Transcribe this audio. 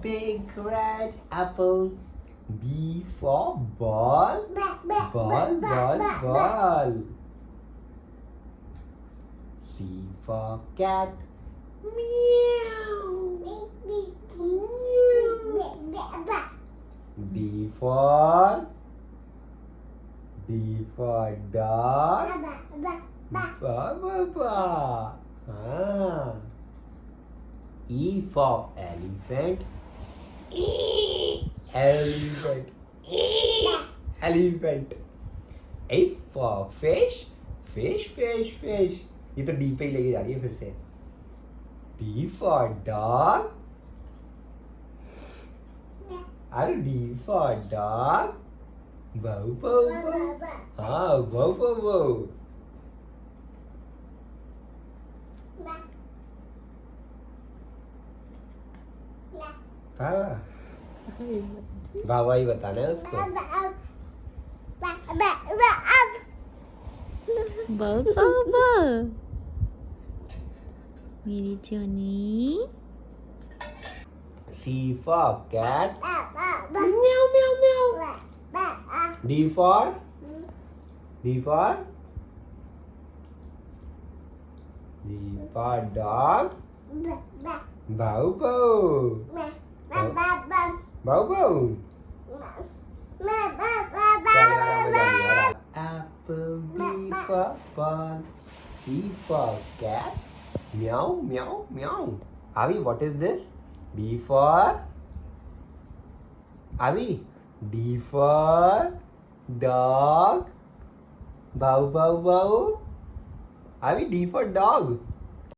Big red apple. B for ball. Ball. C for cat. Meow. D for dog. Ba. Ah. E for elephant. Elephant. F for fish. Fish. ये तो D पे ही लेके जा रही है फिर से. D for dog. अरे D for dog. Bow. हाँ, bow. हाँ, बाबा ही बताना है उसको. बाबा मेरी जोनी. C for cat. Meow. D for dog. Bow. Apple. B for ball. C for cat. Meow. Avi, what is this? D for Avi. D for dog. Bow. Avi, D for dog.